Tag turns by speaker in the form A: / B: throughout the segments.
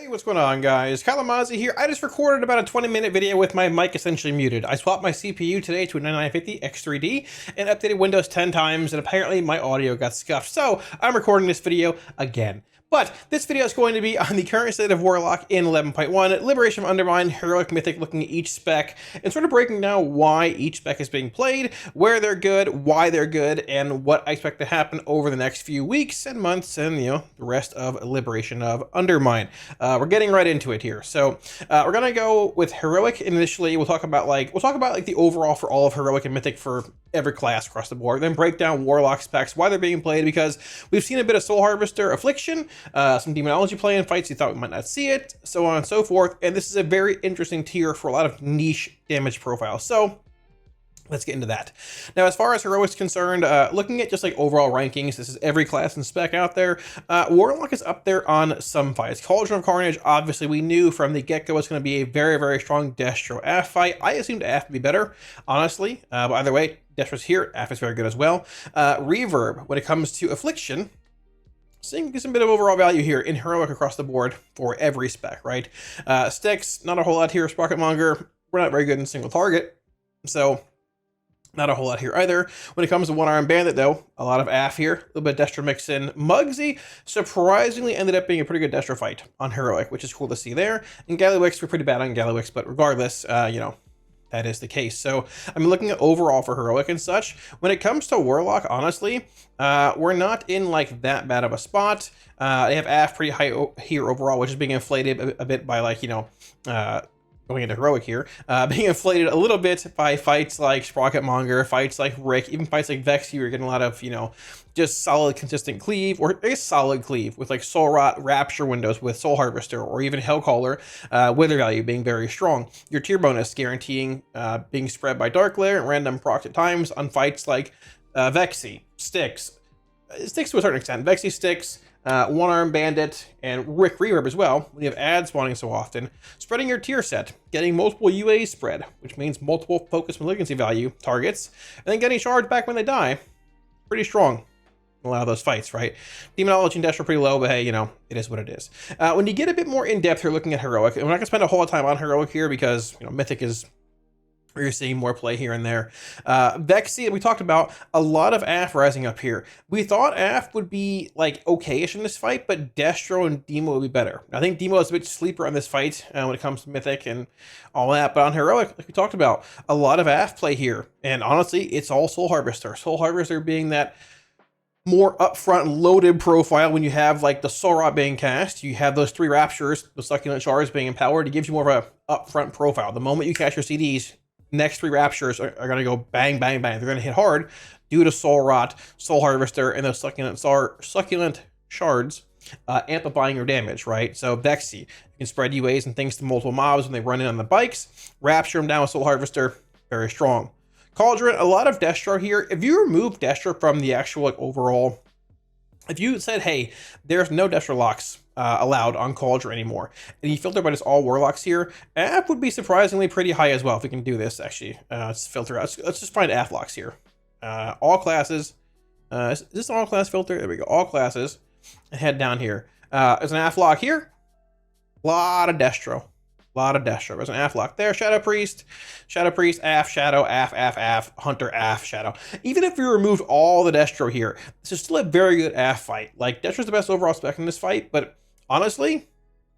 A: Hey, what's going on, guys? Kalamazi here. I just recorded about a 20-minute video with my mic essentially muted. I swapped my CPU today to a 9950 X3D and updated Windows 10 times, and apparently my audio got scuffed. So I'm recording this video again. But this video is going to be on the current state of Warlock in 11.1, Liberation of Undermine, Heroic, Mythic, looking at each spec, and sort of breaking down why each spec is being played, where they're good, why they're good, and what I expect to happen over the next few weeks and months, and the rest of Liberation of Undermine. We're getting right into it here. So we're gonna go with Heroic initially. We'll talk about the overall for all of Heroic and Mythic for every class across the board, then break down Warlock specs, why they're being played, because we've seen a bit of Soul Harvester Affliction, some Demonology play in fights you thought we might not see it, so on and so forth, and this is a very interesting tier for a lot of niche damage profiles. So let's get into that. Now, as far as Heroic's concerned, looking at just like overall rankings, this is every class and spec out there. Warlock is up there on some fights. Cauldron of Carnage, obviously we knew from the get-go it's going to be a very, very strong Destro AF fight. I assumed AF would be better, honestly, but either way, Destro's here, AF is very good as well. Reverb, when it comes to Affliction, seeing some bit of overall value here in Heroic across the board for every spec, right? Sticks, not a whole lot here. Sprocketmonger, we're not very good in single target, so not a whole lot here either. When it comes to One Arm Bandit, though, a lot of AF here, a little bit of Destro mix in. Mugsy surprisingly ended up being a pretty good Destro fight on Heroic, which is cool to see there. And Gallywix, we're pretty bad on Gallywix, but regardless, that is the case. So I'm looking at overall for Heroic and such. When it comes to Warlock, honestly, we're not in like that bad of a spot. They have AF pretty high here overall, which is being inflated a bit by like, going into Heroic here, being inflated a little bit by fights like Sprocketmonger, fights like Rick, even fights like Vex, you're getting a lot of, just solid, consistent cleave, or I guess solid cleave with like Soul Rot, Rapture windows with Soul Harvester, or even Hellcaller, Wither value being very strong. Your tier bonus guaranteeing being spread by Dark Lair and random procs at times on fights like Vexy, Sticks to a certain extent, Vexy, Sticks, One Arm Bandit, and Rick Reverb as well, when you have ads spawning so often. Spreading your tier set, getting multiple UA spread, which means multiple focus malignancy value targets, and then getting charged back when they die. Pretty strong in a lot of those fights, right? Demonology and Dash are pretty low, but hey, it is what it is. When you get a bit more in depth here looking at Heroic, and we're not gonna spend a whole lot of time on Heroic here because Mythic is where you're seeing more play here and there. Vexy, we talked about a lot of AF rising up here. We thought AF would be like okayish in this fight, but Destro and Demo would be better. I think Demo is a bit sleeper on this fight when it comes to Mythic and all that, but on Heroic, like we talked about, a lot of AF play here. And honestly, it's all Soul Harvester. Soul Harvester being that more upfront loaded profile. When you have like the Soul Rot being cast, you have those 3 Raptures, the Succulent Shards being empowered. It gives you more of a upfront profile. The moment you cast your CDs, next 3 Raptures are going to go bang, bang, bang. They're going to hit hard due to Soul Rot, Soul Harvester, and those Succulent Shards amplifying your damage, right? So Vexy, you can spread UAs and things to multiple mobs when they run in on the bikes. Rapture them down with Soul Harvester, very strong. Cauldron, a lot of Destro here. If you remove Destro from the actual overall, if you said, hey, there's no Destro locks allowed on Cauldron anymore, and you filter by just all Warlocks here, AF would be surprisingly pretty high as well if we can do this, actually. Let's filter out. Let's just find AF locks here. All classes. Is this all class filter? There we go. All classes. And head down here. There's an AF lock here. A lot of Destro. There's an AF lock there. Shadow Priest, AF, Shadow, AF, Hunter, AF, Shadow. Even if we removed all the Destro here, this is still a very good AF fight. Like, Destro's the best overall spec in this fight, but honestly,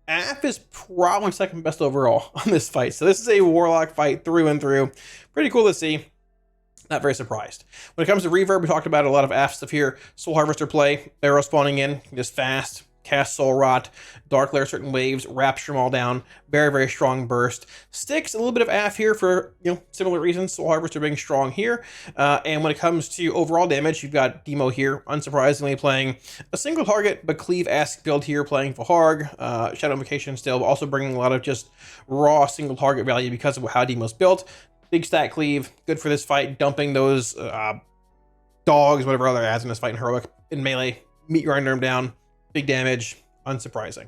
A: AF is probably second best overall on this fight. So this is a Warlock fight through and through. Pretty cool to see. Not very surprised. When it comes to Reverb, we talked about a lot of AF stuff here. Soul Harvester play, Arrow spawning in, just fast. Cast Soul Rot, Dark Lair certain waves, Rapture them all down, very, very strong burst. Sticks, a little bit of AF here for, similar reasons. Soul Harvester being strong here. And when it comes to overall damage, you've got Demo here, unsurprisingly playing a single target, but Cleave-esque build here, playing for Harg. Shadow Invocation still, but also bringing a lot of just raw single target value because of how Demo's built. Big stat Cleave, good for this fight, dumping those dogs, whatever other adds in this fight in Heroic, in melee, meet your Underarm down. Big damage, unsurprising.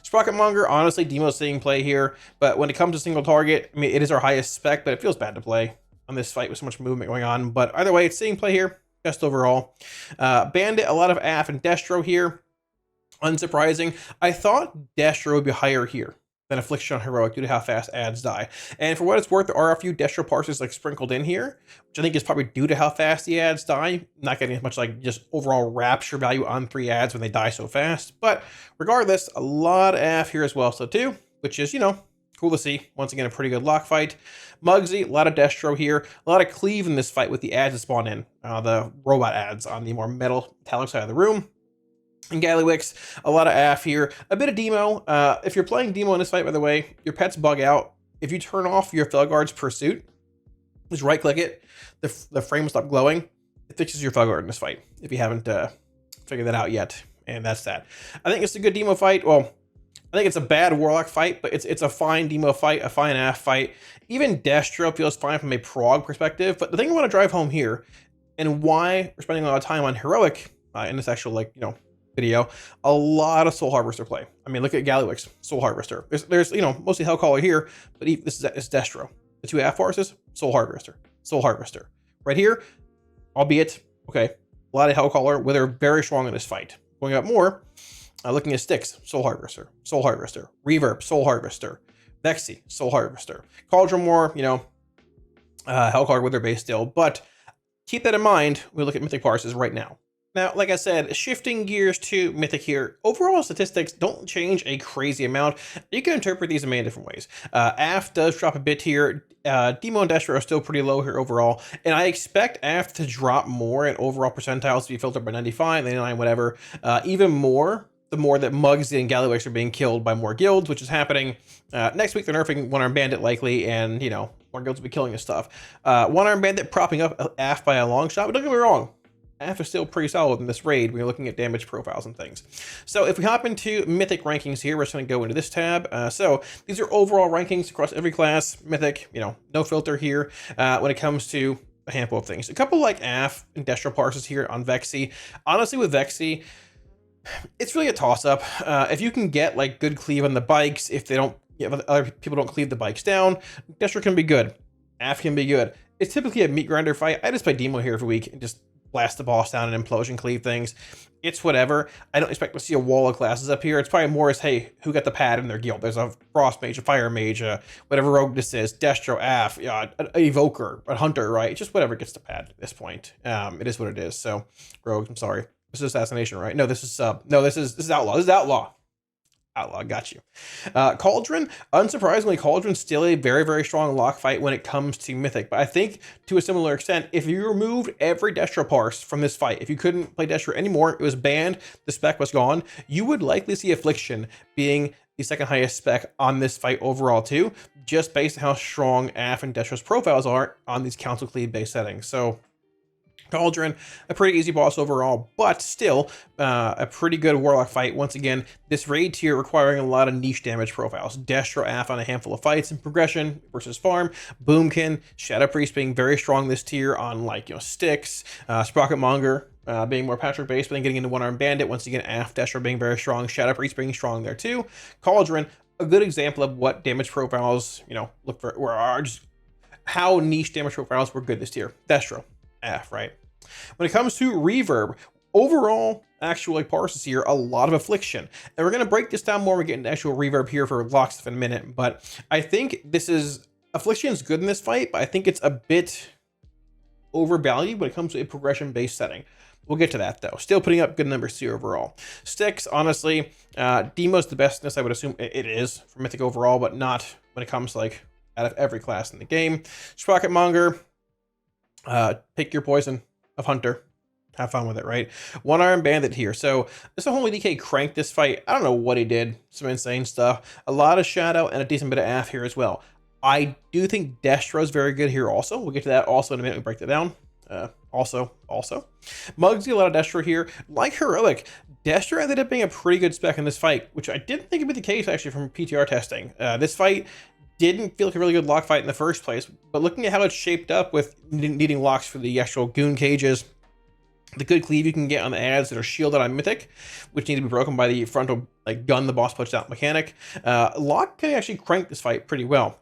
A: Sprocketmonger, honestly, Demo's seeing play here, but when it comes to single target, I mean, it is our highest spec, but it feels bad to play on this fight with so much movement going on. But either way, it's seeing play here, best overall. Bandit, a lot of AF and Destro here. Unsurprising, I thought Destro would be higher here than Affliction on Heroic due to how fast ads die. And for what it's worth, there are a few Destro parses like sprinkled in here, which I think is probably due to how fast the ads die. Not getting as much like just overall rapture value on 3 ads when they die so fast. But regardless, a lot of AF here as well, so too, which is, you know, cool to see. Once again, a pretty good lock fight. Mugsy, a lot of Destro here. A lot of cleave in this fight with the ads that spawn in. The robot ads on the more metallic side of the room. And Gallywix, a lot of AF here. A bit of Demo. If you're playing Demo in this fight, by the way, your pets bug out. If you turn off your Felguard's Pursuit, just right-click it, the frame will stop glowing. It fixes your Felguard in this fight, if you haven't figured that out yet. And that's that. I think it's a good Demo fight. Well, I think it's a bad Warlock fight, but it's a fine Demo fight, a fine AF fight. Even Destro feels fine from a prog perspective. But the thing I want to drive home here, and why we're spending a lot of time on Heroic in this actual, like, you know, video, a lot of Soul Harvester play. I mean, look at Gallywix, Soul Harvester. There's you know, mostly Hellcaller here, but this is Destro. The 2 AF forces, Soul Harvester, Soul Harvester. Right here, albeit, okay, a lot of Hellcaller, where they're very strong in this fight. Going up more, looking at sticks, Soul Harvester, Reverb, Soul Harvester, Vexy, Soul Harvester. Cauldron more, you know, Hellcaller with their base still, but keep that in mind when we look at Mythic parses right now. Now, like I said, shifting gears to Mythic here, overall statistics don't change a crazy amount. You can interpret these in many different ways. AF does drop a bit here. Demo and Destro are still pretty low here overall, and I expect AF to drop more in overall percentiles to be filtered by 95, 99, whatever. Even more, the more that Mugsy and Gallywix are being killed by more guilds, which is happening. Next week, they're nerfing One-Armed Bandit likely, and, you know, more guilds will be killing this stuff. One-Armed Bandit propping up AF by a long shot, but don't get me wrong. AF is still pretty solid in this raid when you're looking at damage profiles and things. So if we hop into Mythic rankings here, we're just going to go into this tab. So these are overall rankings across every class. Mythic, you know, no filter here when it comes to a handful of things. A couple like AF and Destro parses here on Vexy. Honestly, with Vexy, it's really a toss-up. If you can get like good cleave on the bikes, if they don't, if other people don't cleave the bikes down, Destro can be good. AF can be good. It's typically a meat grinder fight. I just play Demo here every week and just blast the boss down and implosion cleave things. It's whatever. I don't expect to see a wall of classes up here. It's probably more as, hey, who got the pad in their guild? There's a Frost Mage, a Fire Mage, whatever rogue this is, Destro, AF, an Evoker, a Hunter, right? Just whatever gets the pad at this point. It is what it is. So, rogues, I'm sorry. This is assassination, right? No, this is this is outlaw. This is outlaw. Outlaw, got you. Cauldron, unsurprisingly, Cauldron's still a very, very strong lock fight when it comes to Mythic. But I think to a similar extent, if you removed every Destro parse from this fight, if you couldn't play Destro anymore, it was banned, the spec was gone, you would likely see Affliction being the second highest spec on this fight overall too, just based on how strong AF and Destro's profiles are on these council cleave based settings. So Cauldron, a pretty easy boss overall, but still a pretty good Warlock fight. Once again, this raid tier requiring a lot of niche damage profiles. Destro, AF on a handful of fights in progression versus farm. Boomkin, Shadow Priest being very strong this tier on, like, you know, sticks. Sprocketmonger being more Patrick based, but then getting into One-Armed Bandit. Once again, AF, Destro being very strong. Shadow Priest being strong there too. Cauldron, a good example of what damage profiles, you know, look for, or are just how niche damage profiles were good this tier. Destro, AF, right? When it comes to Reverb, overall, actual like parses here, a lot of Affliction. And we're going to break this down more when we get into actual Reverb here for locks in a minute. But I think this is, Affliction is good in this fight, but I think it's a bit overvalued when it comes to a progression-based setting. We'll get to that though. Still putting up good numbers here overall. Sticks, honestly, Demo's the bestness, I would assume it is for Mythic overall, but not when it comes like out of every class in the game. Sprocketmonger, pick your poison of Hunter. Have fun with it, right? One-Armed Bandit here. So this whole DK cranked this fight. I don't know what he did. Some insane stuff. A lot of Shadow and a decent bit of AF here as well. I do think Destro's very good here also. We'll get to that also in a minute. We break that down. Also. Mugsy, a lot of Destro here. Like Heroic, Destro ended up being a pretty good spec in this fight, which I didn't think would be the case actually from PTR testing. This fight didn't feel like a really good lock fight in the first place, but looking at how it's shaped up with needing locks for the actual goon cages, the good cleave you can get on the ads that are shielded on Mythic, which need to be broken by the frontal like gun the boss puts out mechanic, lock can actually crank this fight pretty well.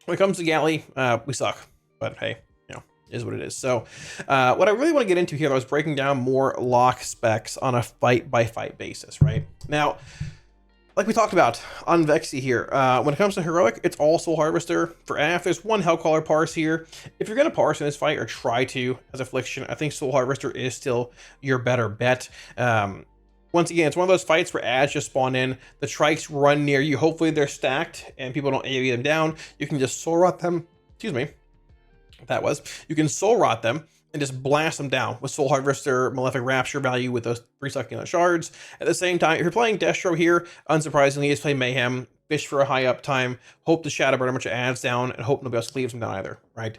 A: When it comes to Galley, we suck, but hey, you know, is what it is. So what I really want to get into here, I was breaking down more lock specs on a fight by fight basis, right? Now, like we talked about on Vexy here, when it comes to Heroic, it's all Soul Harvester. For AF, there's one Hellcaller parse here. If you're going to parse in this fight, or try to, as Affliction, I think Soul Harvester is still your better bet. Once again, it's one of those fights where ads just spawn in, the Trikes run near you, hopefully they're stacked, and people don't AoE them down. You can just Soul Rot them, excuse me, you can Soul Rot them, and just blast them down with Soul Harvester, Malefic Rapture value with those 3 Succulent Shards. At the same time, if you're playing Destro here, unsurprisingly, is play Mayhem, fish for a high uptime, hope the Shadow Burn a bunch of ads down, and hope nobody else cleaves them down either, right?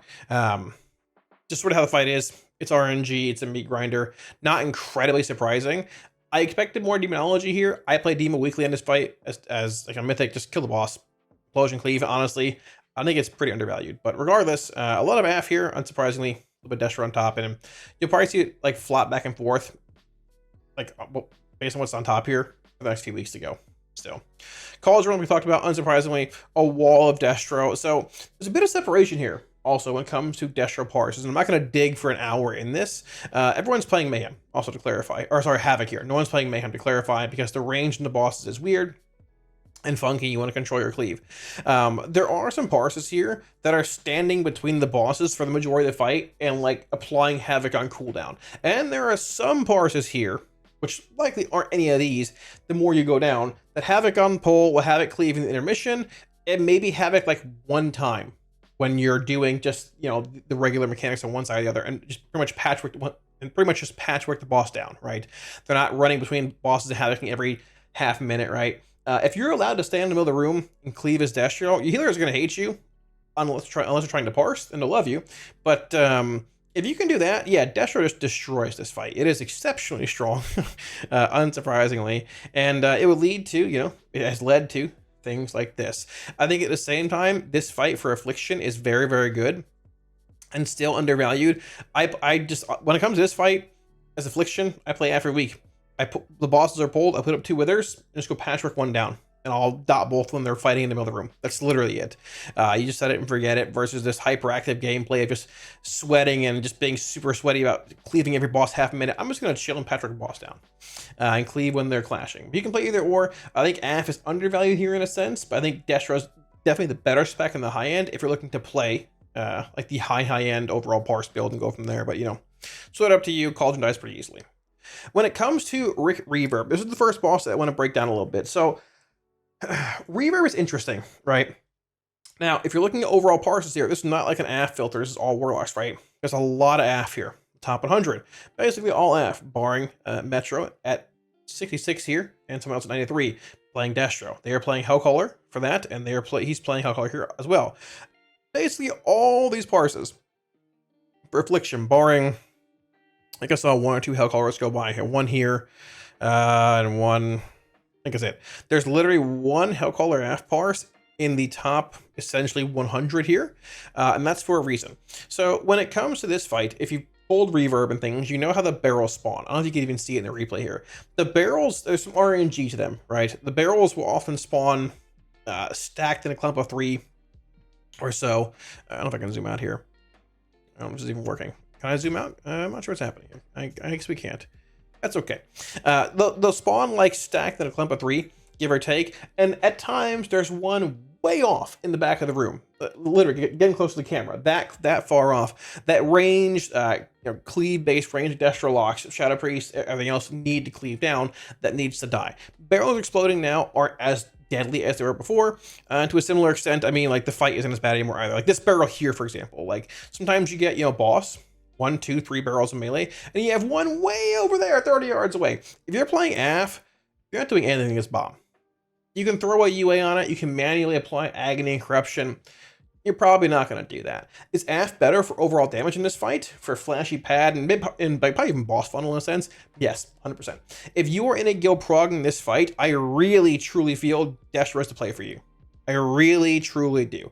A: Just sort of how the fight is. It's RNG, it's a meat grinder, not incredibly surprising. I expected more Demonology here. I play Demo weekly in this fight as like a Mythic, just kill the boss. Explosion Cleave, honestly, I think it's pretty undervalued. But regardless, a lot of AF here, unsurprisingly. A little bit Destro on top, and you'll probably see it like flop back and forth, like based on what's on top here for the next few weeks to go. Still, Cauldron we talked about, unsurprisingly, a wall of Destro. So there's a bit of separation here also when it comes to Destro parses. And I'm not going to dig for an hour in this. Everyone's playing Mayhem, also to clarify, or sorry, Havoc here. No one's playing Mayhem to clarify because the range in the bosses is weird and funky. You want to control your cleave. There are some parses here that are standing between the bosses for the majority of the fight and like applying Havoc on cooldown. And there are some parses here, which likely aren't any of these, the more you go down, that Havoc on pull will Havoc cleave in the intermission, and maybe Havoc like one time when you're doing just, you know, the regular mechanics on one side or the other, and just pretty much patchwork the boss down, right? They're not running between bosses and Havocing every half minute, right? If you're allowed to stand in the middle of the room and cleave as Destro, your healer is going to hate you unless you're trying to parse, and they'll love you. But if you can do that, yeah, Destro just destroys this fight. It is exceptionally strong, unsurprisingly, and it would lead to, you know, it has led to things like this. I think at the same time, this fight for Affliction is very, very good and still undervalued. I just, when it comes to this fight as Affliction, I play every week. The bosses are pulled, I put up 2 withers, and just go patchwork one down. And I'll dot both when they're fighting in the middle of the room. That's literally it. You just set it and forget it versus this hyperactive gameplay of just sweating and just being super sweaty about cleaving every boss half a minute. I'm just going to chill and patchwork the boss down and cleave when they're clashing. But you can play either or. I think AF is undervalued here in a sense, but I think Destro is definitely the better spec in the high end if you're looking to play like the high end overall parse build and go from there. But, you know, split it up to you. Cauldron dies pretty easily. When it comes to Reverb, this is the first boss that I want to break down a little bit. So, Reverb is interesting, right? Now, if you're looking at overall parses here, this is not like an AF filter. This is all Warlocks, right? There's a lot of AF here. Top 100. Basically all AF, barring Metro at 66 here, and someone else at 93, playing Destro. They are playing Hellcaller for that, and he's playing Hellcaller here as well. Basically, all these parses for Affliction, barring, I guess I saw 1 or 2 Hellcallers go by here. One here, and one, I think that's it. There's literally 1 Hellcaller AF parse in the top, essentially 100 here, and that's for a reason. So when it comes to this fight, if you pulled Reverb and things, you know how the barrels spawn. I don't know if you can even see it in the replay here. The barrels, there's some RNG to them, right? The barrels will often spawn stacked in a clump of 3 or so. I don't know if I can zoom out here. I don't know if this is even working. Can I zoom out? I'm not sure what's happening here. I guess we can't. That's okay. They'll spawn like stacked in a clump of 3, give or take. And at times there's one way off in the back of the room, literally getting close to the camera, that far off. That range, cleave-based range, Destro locks, Shadow Priest, everything else need to cleave down. That needs to die. Barrels exploding now aren't as deadly as they were before. To a similar extent, I mean, like the fight isn't as bad anymore either. Like this barrel here, for example. Like sometimes you get, boss. 1, 2, 3 barrels of melee, and you have one way over there, 30 yards away. If you're playing AF, you're not doing anything against bomb. You can throw a UA on it, you can manually apply Agony and Corruption. You're probably not going to do that. Is AF better for overall damage in this fight? For flashy pad and probably even boss funnel in a sense? Yes, 100%. If you are in a guild progging this fight, I really truly feel Destro is the play for you. I really, truly do.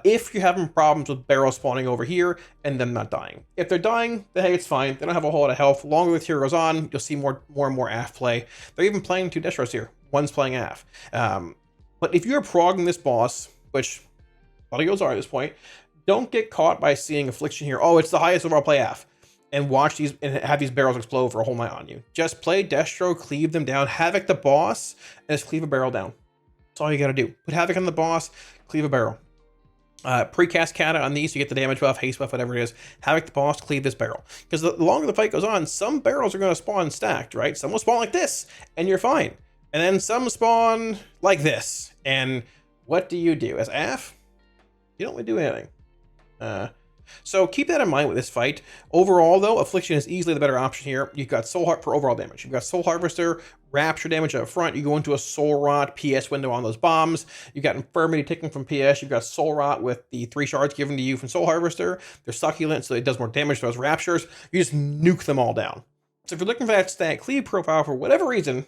A: If you're having problems with barrels spawning over here and them not dying. If they're dying, then hey, it's fine. They don't have a whole lot of health. Longer the tier goes on, you'll see more and more AF play. They're even playing 2 Destros here. One's playing AF. But if you're progging this boss, which a lot of guilds are at this point, don't get caught by seeing Affliction here. Oh, it's the highest overall play AF. And watch these and have these barrels explode for a whole night on you. Just play Destro, cleave them down, Havoc the boss, and just cleave a barrel down. That's all you gotta do. Put Havoc on the boss, cleave a barrel. Precast Kata on these, you get the damage buff, haste buff, whatever it is. Havoc the boss, cleave this barrel. Because the longer the fight goes on, some barrels are gonna spawn stacked, right? Some will spawn like this, and you're fine. And then some spawn like this. And what do you do? As AF, you don't really do anything. So keep that in mind with this fight. Overall, though, Affliction is easily the better option here. You've got Soul Heart for overall damage. You've got Soul Harvester, Rapture damage up front. You go into a Soul Rot PS window on those bombs. You've got Infirmity ticking from PS. You've got Soul Rot with the 3 shards given to you from Soul Harvester. They're succulent, so it does more damage to those Raptures. You just nuke them all down. So if you're looking for that stat cleave profile for whatever reason,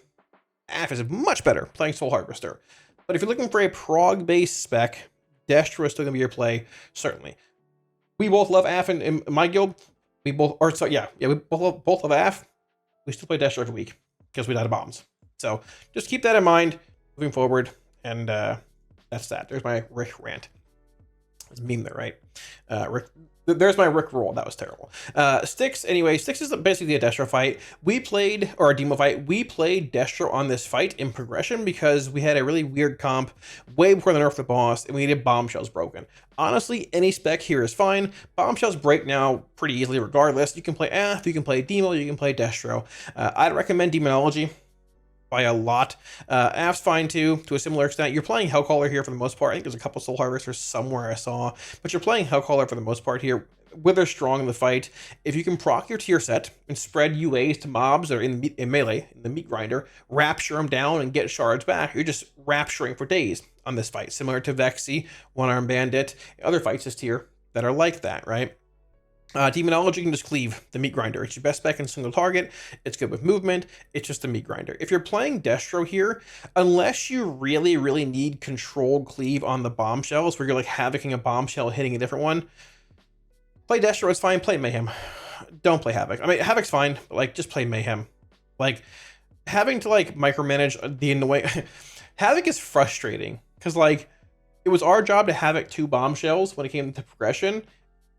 A: AF is much better playing Soul Harvester. But if you're looking for a prog-based spec, Destro is still going to be your play, certainly. We both love AF in my guild. We both, or so yeah, we both love AF. We still play Destro every week because we die to bombs. So just keep that in mind moving forward. And that's that. There's my Rick rant. There's a meme there, right? Rick. There's my Rick roll. That was terrible. Styx, anyway, Styx is basically a Destro fight. We played, or a demo fight, we played Destro on this fight in progression because we had a really weird comp way before the nerf the boss, and we needed Bombshells broken. Honestly, any spec here is fine. Bombshells break now pretty easily regardless. You can play AF, you can play Demo, you can play Destro. I'd recommend Demonology by a lot. AF's fine too, to a similar extent. You're playing Hellcaller here for the most part. I think there's a couple Soul Harvesters somewhere I saw, but you're playing Hellcaller for the most part here. Wither strong in the fight. If you can proc your tier set and spread UAs to mobs that are in melee, in the meat grinder, rapture them down and get shards back, you're just rapturing for days on this fight, similar to Vexy, One Arm Bandit, other fights this tier that are like that, right? Demonology can just cleave the meat grinder. It's your best spec in single target. It's good with movement. It's just a meat grinder. If you're playing Destro here, unless you really, really need controlled cleave on the bombshells, where you're like havocing a bombshell, hitting a different one, play Destro is fine. Play Mayhem. Don't play Havoc. I mean, Havoc's fine, but like just play Mayhem. Like having to like micromanage the annoying Havoc is frustrating because like it was our job to Havoc 2 bombshells when it came to progression,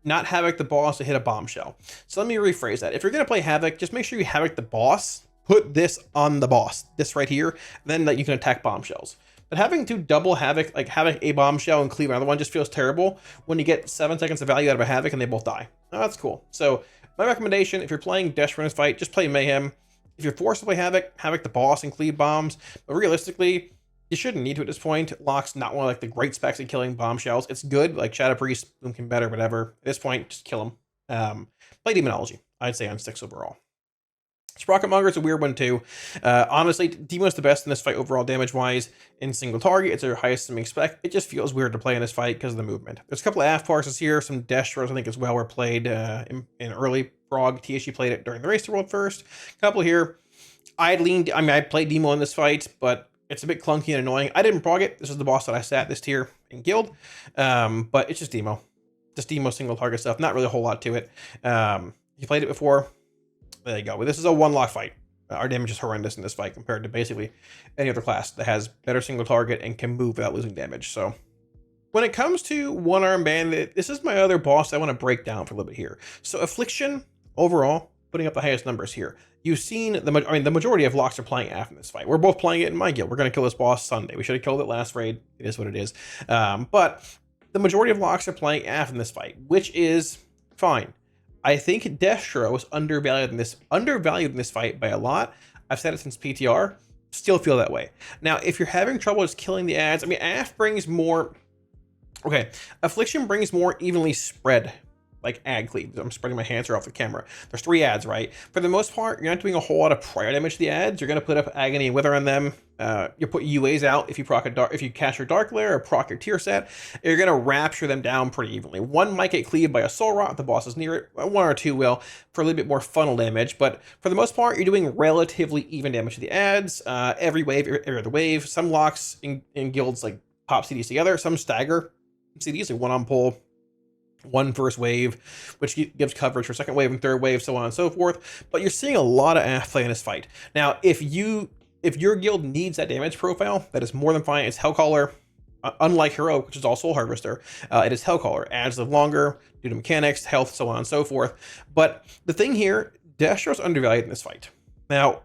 A: not Havoc the boss to hit a bombshell. So let me rephrase that. If you're going to play Havoc, just make sure you Havoc the boss, put this on the boss, this right here, then that you can attack bombshells. But having to double Havoc, like Havoc a bombshell and cleave another one, just feels terrible when you get 7 seconds of value out of a Havoc and they both die. Oh, that's cool. So my recommendation, if you're playing Destro in this fight, just play Mayhem. If you're forced to play Havoc, Havoc the boss and cleave bombs. But realistically, you shouldn't need to at this point. Lock's not one of like the great specs at killing bombshells. It's good, like Shadow Priest, Boom can better, whatever. At this point, just kill him. Play Demonology, I'd say on 6 overall. Sprocket Monger is a weird one too. Honestly, Demon's the best in this fight overall damage-wise. In single target, it's their highest swimming spec. It just feels weird to play in this fight because of the movement. There's a couple of AF parses here, some Destros I think as well were played in early Prog. TSG played it during the Race to World first. A couple here. I played Demo in this fight, but it's a bit clunky and annoying. I didn't prog it. This is the boss that I sat this tier in guild. But it's just Demo. Just Demo single target stuff. Not really a whole lot to it. You played it before. There you go. But this is a 1-lock fight. Our damage is horrendous in this fight compared to basically any other class that has better single target and can move without losing damage. So when it comes to One Arm Bandit, this is my other boss I want to break down for a little bit here. So Affliction, overall, putting up the highest numbers here. You've seen, the majority of locks are playing AF in this fight. We're both playing it in my guild. We're going to kill this boss Sunday. We should have killed it last raid. It is what it is. But the majority of locks are playing AF in this fight, which is fine. I think Destro is undervalued in this fight by a lot. I've said it since PTR. Still feel that way. Now, if you're having trouble just killing the ads, I mean, AF brings more... Okay, Affliction brings more evenly spread like ad cleave. I'm spreading my hands off the camera. There's 3 ads, right? For the most part, you're not doing a whole lot of prior damage to the ads. You're going to put up Agony and Wither on them. You put UAs out if you if you cast your Dark Lair or proc your tier set. You're going to rapture them down pretty evenly. One might get cleaved by a Soul Rot if the boss is near it. 1 or 2 will for a little bit more funnel damage. But for the most part, you're doing relatively even damage to the ads. Every wave, every other wave. Some locks in guilds like pop CDs together. Some stagger CDs, like 1 on pull, 1 first wave, which gives coverage for 2nd wave and 3rd wave, so on and so forth. But you're seeing a lot of AF play in this fight. Now, if your guild needs that damage profile, that is more than fine. It's Hellcaller, Unlike Heroic, which is also a Harvester, it is Hellcaller. Adds live longer due to mechanics, health, so on and so forth. But the thing here, Destro's undervalued in this fight. Now,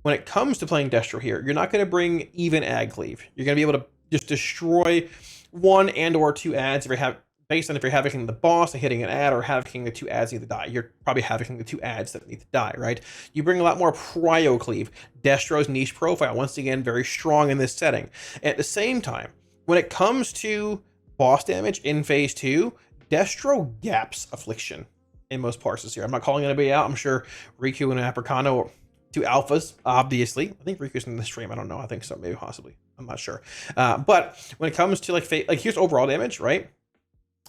A: when it comes to playing Destro here, you're not going to bring even ad cleave. You're going to be able to just destroy one and or two ads if you have, based on if you're having the boss and hitting an ad or having the two ads need to die. You're probably having the two ads that need to die, right? You bring a lot more prio cleave. Destro's niche profile, once again, very strong in this setting. At the same time, when it comes to boss damage in phase 2, Destro gaps Affliction in most parts this year. I'm not calling anybody out. I'm sure Riku and Apricano, two alphas, obviously. I think Riku's in the stream. I don't know. I think so, maybe possibly. I'm not sure. But when it comes to like here's overall damage, right?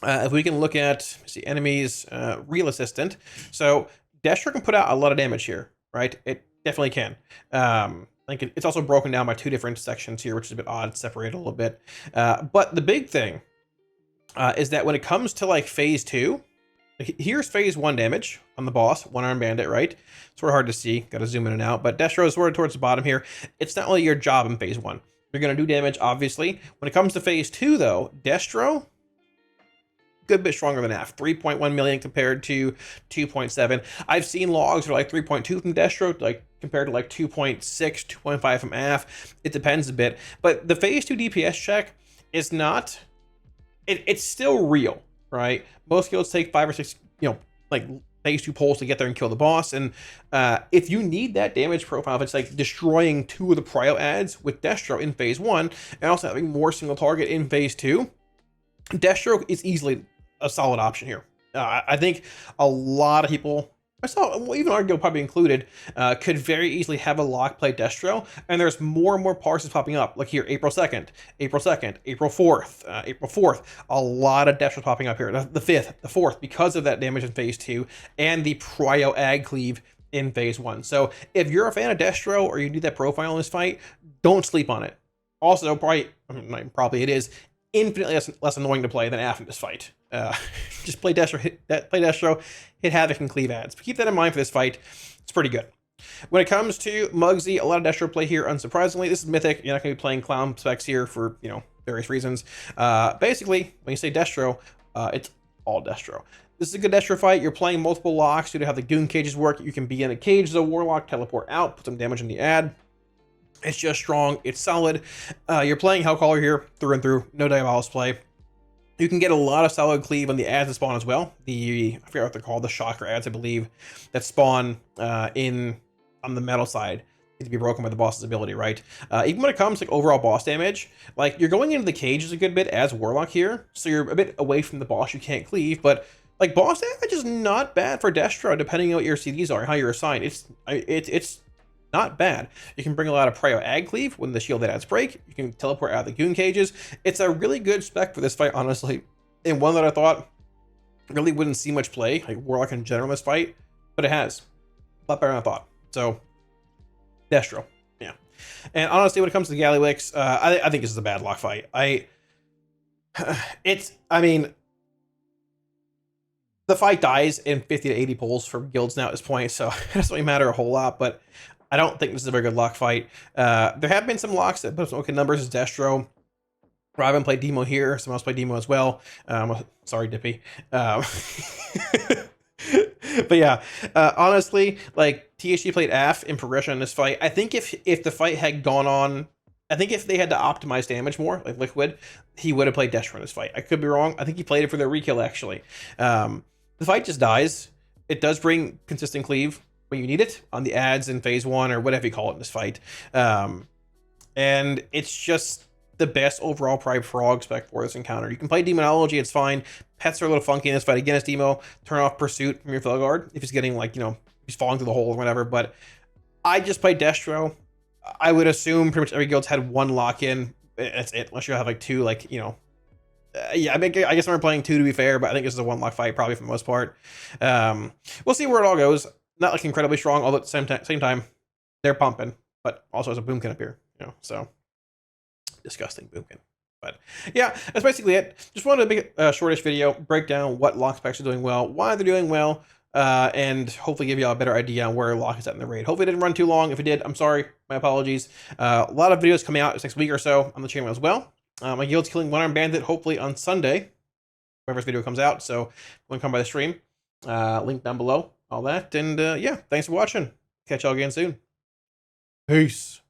A: If we can look at, see, enemies, real assistant. So Destro can put out a lot of damage here, right? It definitely can. I think it's also broken down by two different sections here, which is a bit odd, separated a little bit. But the big thing is that when it comes to like phase 2, here's phase 1 damage on the boss, one-arm bandit, right? Sort of hard to see, gotta zoom in and out, but Destro is sort of towards the bottom here. It's not only your job in phase 1. You're gonna do damage, obviously. When it comes to phase 2, though, Destro, good bit stronger than half. 3.1 million compared to 2.7. I've seen logs for like 3.2 from Destro, like compared to like 2.6, 2.5 from AF. It depends a bit. But the phase 2 DPS check is not, it's still real, right? Most guilds take 5 or 6, like phase 2 pulls to get there and kill the boss. And if you need that damage profile, if it's like destroying 2 of the prio ads with Destro in phase 1, and also having more single target in phase 2, Destro is easily a solid option here. I think a lot of people, myself, even our guild probably included, could very easily have a lock play Destro, and there's more and more parses popping up. Like here, April 2nd, April 2nd, April 4th, April 4th. A lot of Destro popping up here. The 5th, the 4th, because of that damage in phase 2 and the prio ag cleave in phase 1. So if you're a fan of Destro or you need that profile in this fight, don't sleep on it. Also, probably it is infinitely less annoying to play than AF in this fight. Just play Destro, hit Havoc and cleave ads. But keep that in mind for this fight. It's pretty good. When it comes to Muggsy, a lot of Destro play here, unsurprisingly. This is Mythic. You're not going to be playing Clown Specs here for, various reasons. Basically, when you say Destro, it's all Destro. This is a good Destro fight. You're playing multiple locks due to how the goon cages work. You can be in a cage as a Warlock, teleport out, put some damage in the ad. It's just strong. It's solid. You're playing Hellcaller here through and through. No Diabolus play. You can get a lot of solid cleave on the ads that spawn as well. I forget what they're called, the shocker ads, I believe, that spawn on the metal side need to be broken by the boss's ability, right? Even when it comes to like overall boss damage, like you're going into the cages a good bit as Warlock here, so you're a bit away from the boss you can't cleave, but like boss damage is not bad for Destro, depending on what your CDs are and how you're assigned. It's not bad. You can bring a lot of prio ag cleave when the shield ads break. You can teleport out of the goon cages. It's a really good spec for this fight, honestly, and one that I thought really wouldn't see much play, like Warlock in general in this fight, but it has. A lot better than I thought. So, Destro, yeah. And honestly, when it comes to the Gallywix, I think this is a bad lock fight. The fight dies in 50 to 80 pulls for guilds now at this point, so it doesn't really matter a whole lot, but I don't think this is a very good lock fight. There have been some locks that put some okay numbers as Destro. Robin played Demo here. Someone else played Demo as well. Sorry, Dippy. But yeah, honestly, like THC played AF in progression in this fight. I think if the fight had gone on, I think if they had to optimize damage more, like Liquid, he would have played Destro in this fight. I could be wrong. I think he played it for the rekill, actually. The fight just dies. It does bring consistent cleave when you need it on the ads in phase 1 or whatever you call it in this fight. And it's just the best overall Pride Frog spec for this encounter. You can play Demonology, it's fine. Pets are a little funky in this fight. Again, it's Demo. Turn off Pursuit from your Felguard if he's getting like, he's falling through the hole or whatever. But I just played Destro. I would assume pretty much every guild's had one lock-in. That's it, unless you have like two, like, yeah, I guess I'm playing two to be fair, but I think this is a one lock fight probably for the most part. We'll see where it all goes. Not like incredibly strong, although at the same time, they're pumping, but also as a boomkin up here, so disgusting boomkin. But yeah, that's basically it. Just wanted to make a shortish video, break down what lock specs are doing well, why they're doing well, and hopefully give you all a better idea on where lock is at in the raid. Hopefully it didn't run too long. If it did, I'm sorry, my apologies. A lot of videos coming out this next week or so on the channel as well. My guild's killing one armed bandit hopefully on Sunday, whenever this video comes out. So when come by the stream, link down below, all that. And yeah, thanks for watching. Catch y'all again soon. Peace.